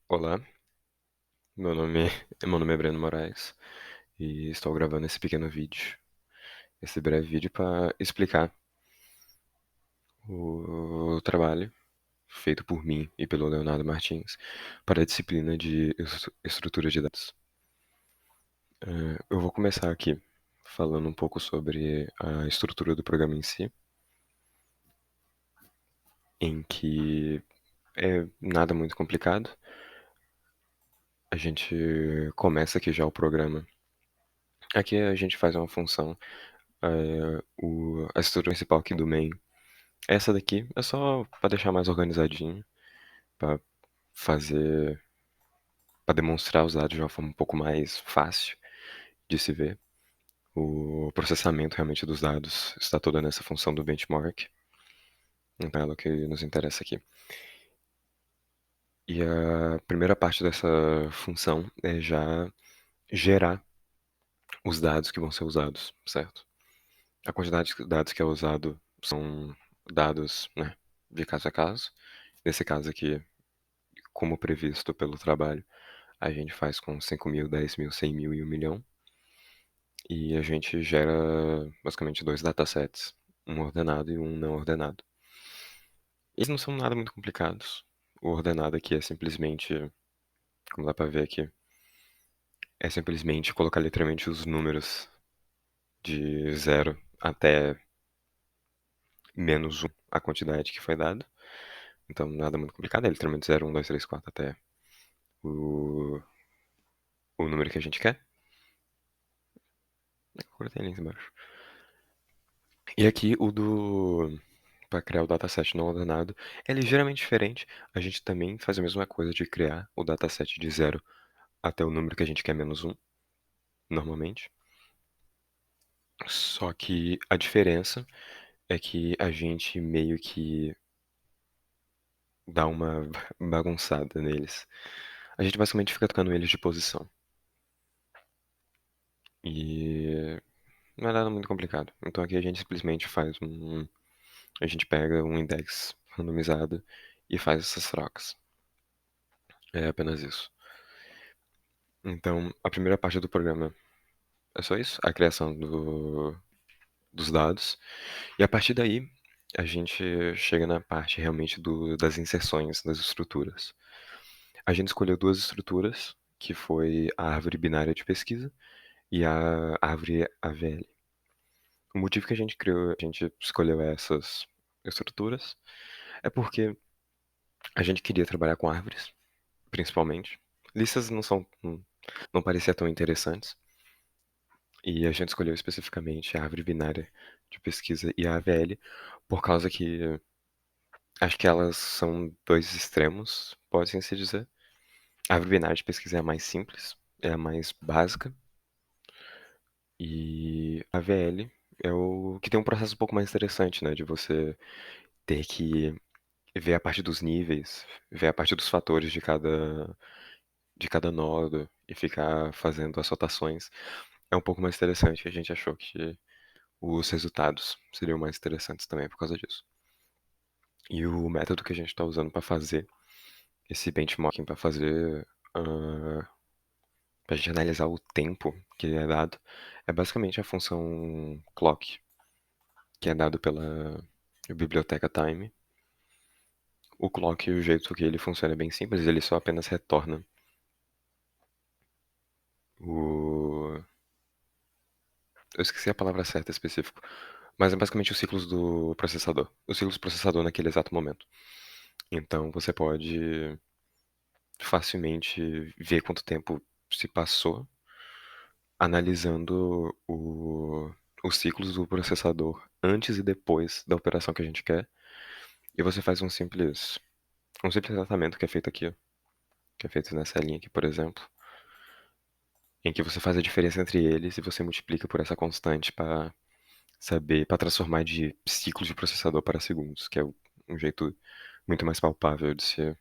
Olá, meu nome, meu nome é Breno Moraes e estou gravando esse pequeno vídeo, esse breve vídeo para explicar o trabalho feito por mim e pelo Leonardo Martins para a disciplina de estrutura de dados. Eu vou começar aqui falando um pouco sobre a estrutura do programa em si, em que é nada muito complicado. A gente começa aqui já o programa. Aqui a gente faz uma função, a estrutura principal aqui do main. Essa daqui é só para deixar mais organizadinho, para fazer, para demonstrar os dados de uma forma um pouco mais fácil de se ver. O processamento realmente dos dados está toda nessa função do benchmark, então é o que nos interessa aqui. E a primeira parte dessa função é já gerar os dados que vão ser usados, certo? A quantidade de dados que é usado são dados, né, de caso a caso. Nesse caso aqui, como previsto pelo trabalho, a gente faz com 5.000, 10.000, 100.000 e 1 milhão. E a gente gera basicamente dois datasets, um ordenado e um não ordenado. Eles não são nada muito complicados. O ordenado aqui é simplesmente, como dá pra ver aqui, é simplesmente colocar literalmente os números de 0 até -1, a quantidade que foi dada. Então nada muito complicado, é literalmente 0, 1, 2, 3, 4 até o, o número que a gente quer. Cortei ali embaixo. E aqui o do para criar o dataset não ordenado é ligeiramente diferente. A gente também faz a mesma coisa de criar o dataset de 0 até o número que a gente quer -1, normalmente. Só que a diferença é que a gente meio que dá uma bagunçada neles. A gente basicamente fica trocando eles de posição. E não é nada muito complicado. Então aqui a gente simplesmente faz um. A gente pega um index randomizado e faz essas trocas. É apenas isso. Então, a primeira parte do programa é só isso, a criação dos dados. E a partir daí, a gente chega na parte realmente das inserções das estruturas. A gente escolheu duas estruturas, que foi a árvore binária de pesquisa e a árvore AVL. O motivo que a gente criou, a gente escolheu essas estruturas é porque a gente queria trabalhar com árvores, principalmente. Listas não pareciam tão interessantes. E a gente escolheu especificamente a árvore binária de pesquisa e a AVL, por causa que acho que elas são dois extremos, pode se dizer. A árvore binária de pesquisa é a mais simples, é a mais básica, e a AVL é o que tem um processo um pouco mais interessante, né, de você ter que ver a parte dos níveis, ver a parte dos fatores de cada nodo e ficar fazendo as rotações. É um pouco mais interessante, a gente achou que os resultados seriam mais interessantes também por causa disso. E o método que a gente está usando para fazer esse benchmarking, para fazer, para a gente analisar o tempo que é dado, é basicamente a função clock, que é dado pela biblioteca time. O clock, o jeito que ele funciona é bem simples, ele só apenas retorna o... Eu esqueci a palavra certa específica, mas é basicamente os ciclos do processador. Os ciclos do processador naquele exato momento. Então você pode facilmente ver quanto tempo se passou analisando os ciclos do processador antes e depois da operação que a gente quer. E você faz um simples tratamento que é feito aqui, ó, que é feito nessa linha aqui, por exemplo, em que você faz a diferença entre eles e você multiplica por essa constante para saber, para transformar de ciclos de processador para segundos, que é um jeito muito mais palpável de se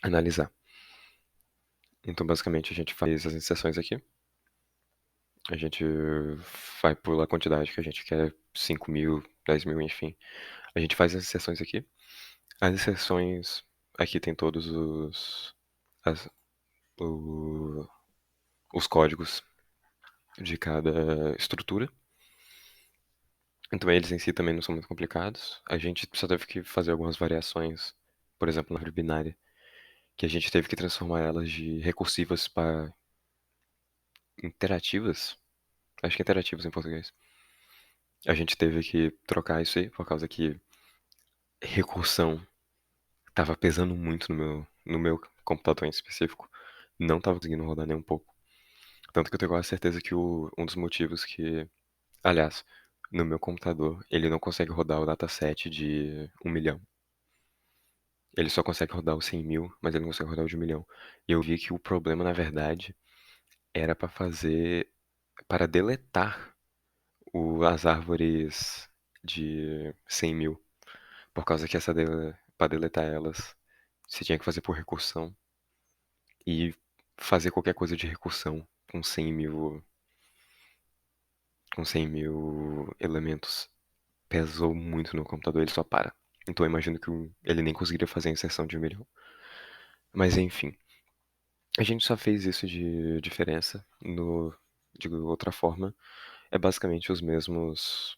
analisar. Então, basicamente, a gente faz as inserções aqui. A gente vai pela quantidade que a gente quer, 5.000, 10.000, enfim. A gente faz as inserções aqui. As inserções. aqui tem todos as- o- os códigos de cada estrutura. Então eles em si também não são muito complicados. A gente só teve que fazer algumas variações, por exemplo, na árvore binária, que a gente teve que transformar elas de recursivas para interativas. Acho que interativas em português. A gente teve que trocar isso aí, por causa que recursão tava pesando muito no meu computador em específico. Não tava conseguindo rodar nem um pouco. Tanto que eu tenho quase certeza que um dos motivos que. Aliás, no meu computador, ele não consegue rodar o dataset de 1 milhão. Ele só consegue rodar o 100 mil, mas ele não consegue rodar o de 1 milhão. E eu vi que o problema, na verdade, era para fazer. Para deletar as árvores de 100 mil. Por causa que para deletar elas, você tinha que fazer por recursão. E fazer qualquer coisa de recursão com 100 mil elementos pesou muito no computador, ele só para. Então eu imagino que ele nem conseguiria fazer a inserção de 1 milhão. Mas enfim, a gente só fez isso de diferença. De outra forma, é basicamente os mesmos.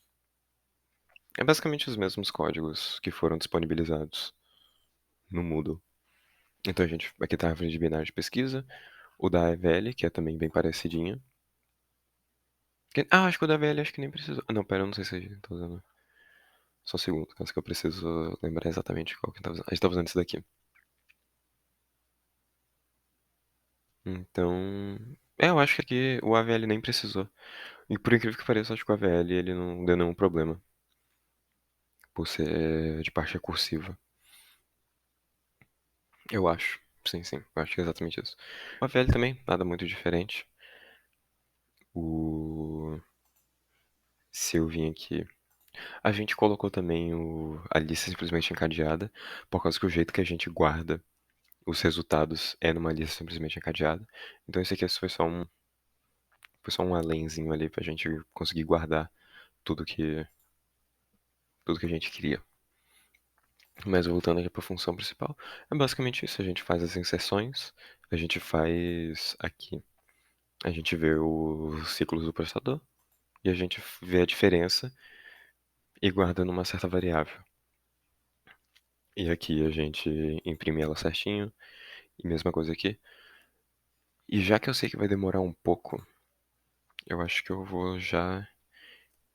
É basicamente os mesmos códigos que foram disponibilizados no Moodle. Então a gente. Aqui tá a árvore de binário de pesquisa. O da EVL, que é também bem parecidinha. Acho que o da VL acho que nem precisou. Não, pera, eu não sei se a gente tá usando. Só um segundo, caso que eu preciso lembrar exatamente qual que tá usando. A gente tá usando esse daqui. Então. Eu acho que aqui o AVL nem precisou. E por incrível que pareça, acho que o AVL ele não deu nenhum problema. Por ser de parte recursiva. Eu acho. Sim, sim. Eu acho que é exatamente isso. O AVL também, nada muito diferente. O. Se eu vim aqui. A gente colocou também a lista simplesmente encadeada. Por causa que o jeito que a gente guarda os resultados é numa lista simplesmente encadeada. Então esse aqui foi só um alenzinho ali pra gente conseguir guardar tudo que, tudo que a gente queria. Mas voltando aqui pra função principal, é basicamente isso. A gente faz as inserções, a gente faz aqui, a gente vê os ciclos do processador e a gente vê a diferença e guarda numa certa variável. E aqui a gente imprime ela certinho, e mesma coisa aqui. E já que eu sei que vai demorar um pouco, eu acho que eu vou já.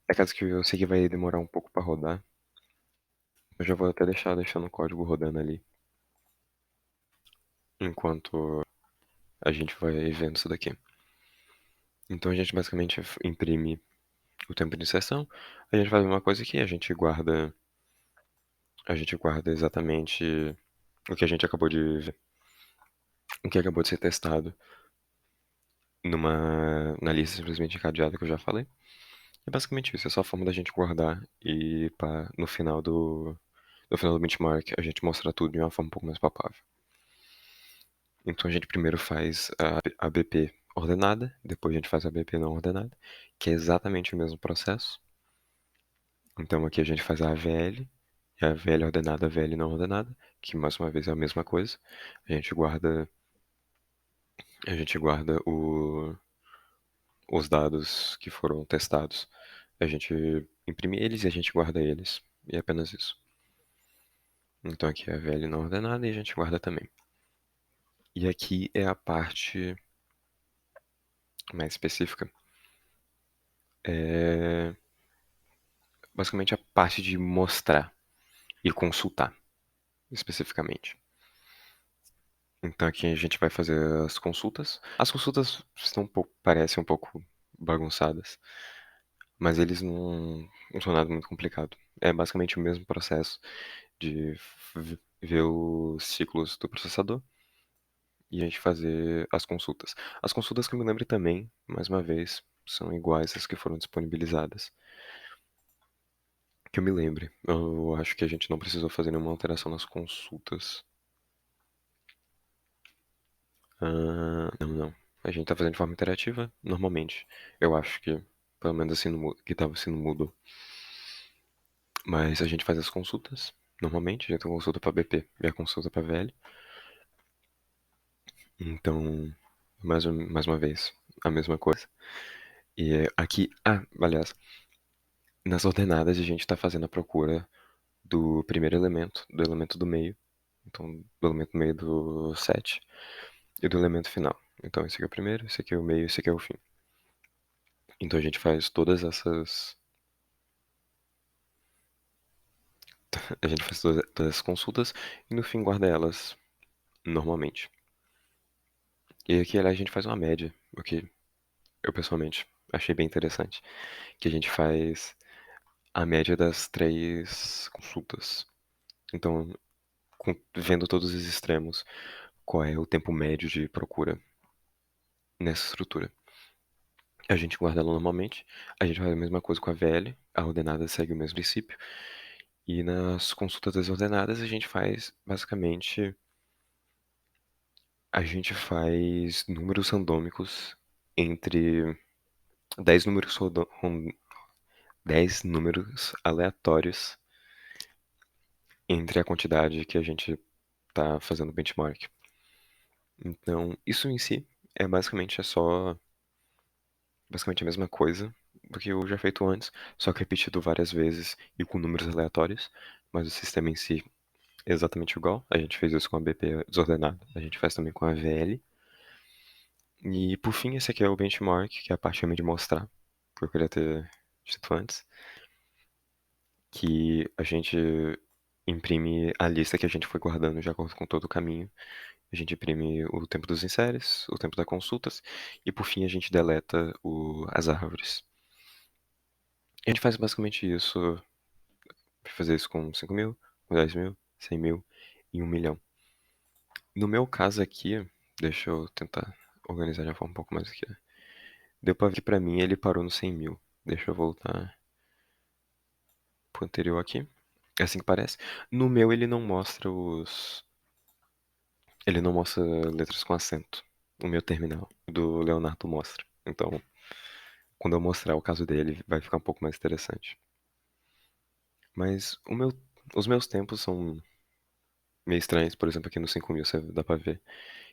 É caso que eu sei que vai demorar um pouco pra rodar. Eu já vou até deixando o código rodando ali, enquanto a gente vai vendo isso daqui. Então a gente basicamente imprime o tempo de inserção, a gente faz uma coisa aqui, a gente guarda exatamente o que a gente acabou de ver, o que acabou de ser testado na lista simplesmente encadeada que eu já falei. É basicamente isso, é só a forma da gente guardar e no final do benchmark a gente mostra tudo de uma forma um pouco mais palpável. Então a gente primeiro faz a BP ordenada, depois a gente faz a BP não ordenada, que é exatamente o mesmo processo. Então aqui a gente faz a AVL, e a AVL ordenada, a AVL não ordenada, que mais uma vez é a mesma coisa. A gente guarda, a gente guarda os dados que foram testados. A gente imprime eles e a gente guarda eles. E é apenas isso. Então aqui é a AVL não ordenada e a gente guarda também. E aqui é a parte mais específica. É basicamente a parte de mostrar e consultar, especificamente. Então aqui a gente vai fazer as consultas. As consultas parecem um pouco bagunçadas, mas eles não são nada muito complicado. É basicamente o mesmo processo de ver os ciclos do processador e a gente fazer as consultas. As consultas que eu me lembro também, mais uma vez, são iguais às que foram disponibilizadas. Que eu me lembre. Eu acho que a gente não precisou fazer nenhuma alteração nas consultas. Não, não. A gente tá fazendo de forma interativa, normalmente. Eu acho que, pelo menos assim, que tava sendo mudo. Mas a gente faz as consultas. normalmente, já tem consulta para BP e a consulta para VL. Então, mais uma vez, a mesma coisa. E aqui, aliás, nas ordenadas a gente está fazendo a procura do primeiro elemento, do elemento do meio. Então, do elemento meio do set e do elemento final. Então, esse aqui é o primeiro, esse aqui é o meio, esse aqui é o fim. Então, a gente faz todas essas. A gente faz todas as consultas e no fim guarda elas normalmente. E aqui a gente faz uma média, o que eu pessoalmente achei bem interessante. Que a gente faz a média das três consultas. Então, vendo todos os extremos, qual é o tempo médio de procura nessa estrutura. A gente guarda ela normalmente, a gente faz a mesma coisa com a VL, a ordenada segue o mesmo princípio, e nas consultas das ordenadas a gente faz números randômicos entre 10 números, 10 números aleatórios entre a quantidade que a gente está fazendo benchmark. Então, isso em si é só basicamente a mesma coisa do que eu já feito antes, só que repetido várias vezes e com números aleatórios, mas o sistema em si é exatamente igual. A gente fez isso com a BP desordenada, a gente faz também com a VL. E por fim, esse aqui é o benchmark, que é a parte realmente de mostrar, que eu queria ter dito antes, que a gente imprime a lista que a gente foi guardando de acordo com todo o caminho. A gente imprime o tempo dos inseres, o tempo das consultas, e por fim a gente deleta as árvores. A gente faz basicamente isso, fazer isso com 5 mil, com 10 mil, 100 mil e 1 milhão. No meu caso aqui, deixa eu tentar organizar de uma forma um pouco mais aqui. Deu pra ver que pra mim ele parou no 100 mil. Deixa eu voltar pro anterior aqui. É assim que parece. No meu ele não mostra os. Ele não mostra letras com acento. O meu terminal. O do Leonardo mostra. Então, quando eu mostrar o caso dele, vai ficar um pouco mais interessante. Mas os meus tempos são meio estranhos. Por exemplo, aqui no 5 mil você dá pra ver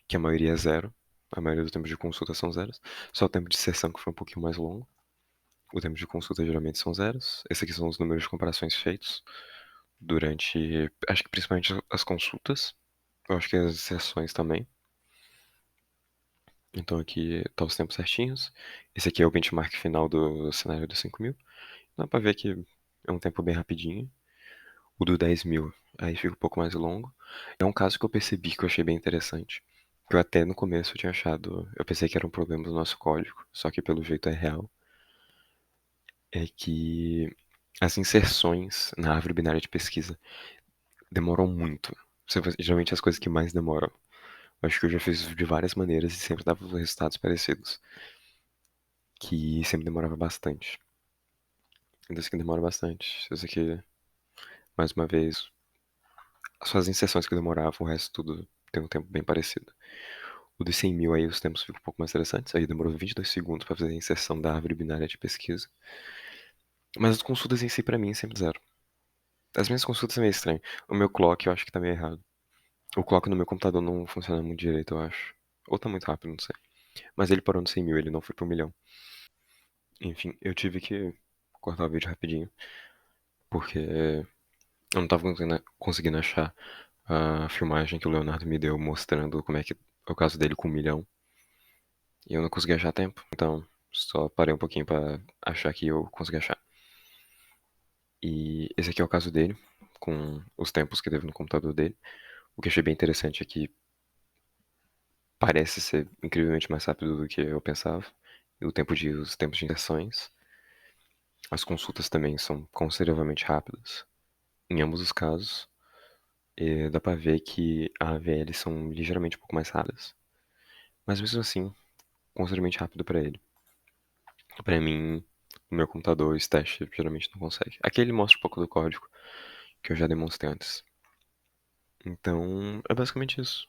que a maioria é zero. A maioria dos tempos de consulta são zeros. Só o tempo de sessão que foi um pouquinho mais longo. O tempo de consulta geralmente são zeros. Esses aqui são os números de comparações feitos durante, acho que principalmente as consultas. Eu acho que as sessões também. Então aqui tá os tempos certinhos. Esse aqui é o benchmark final do cenário dos 5 mil. Dá pra ver que é um tempo bem rapidinho. O do 10 mil aí fica um pouco mais longo. É um caso que eu percebi que eu achei bem interessante. Que eu até no começo eu tinha achado. Eu pensei que era um problema do nosso código, só que pelo jeito é real. É que as inserções na árvore binária de pesquisa demoram muito. Geralmente as coisas que mais demoram. Eu acho que eu já fiz isso de várias maneiras e sempre dava resultados parecidos. Que sempre demorava bastante. Então isso aqui demora bastante. Isso aqui, mais uma vez, só as inserções que demoravam, o resto tudo tem um tempo bem parecido. O de 100 mil aí os tempos ficam um pouco mais interessantes. Aí demorou 22 segundos para fazer a inserção da árvore binária de pesquisa. Mas as consultas em si, pra mim, sempre zero. As minhas consultas são meio estranhas. O meu clock eu acho que tá meio errado. O clock no meu computador não funciona muito direito, eu acho. Ou tá muito rápido, não sei. Mas ele parou no 100 mil, ele não foi pro 1 milhão. Enfim, eu tive que cortar o vídeo rapidinho. Porque eu não tava conseguindo achar a filmagem que o Leonardo me deu mostrando como é que é o caso dele com 1 milhão. E eu não consegui achar a tempo. Então, só parei um pouquinho pra achar que eu consegui achar. E esse aqui é o caso dele, com os tempos que teve no computador dele. O que eu achei bem interessante é que parece ser incrivelmente mais rápido do que eu pensava. E os tempos de inserções. As consultas também são consideravelmente rápidas, em ambos os casos. E dá pra ver que a AVL são ligeiramente um pouco mais rápidas. Mas mesmo assim, consideravelmente rápido pra ele. Pra mim, no meu computador, esse teste geralmente não consegue. Aqui ele mostra um pouco do código, que eu já demonstrei antes. Então, é basicamente isso.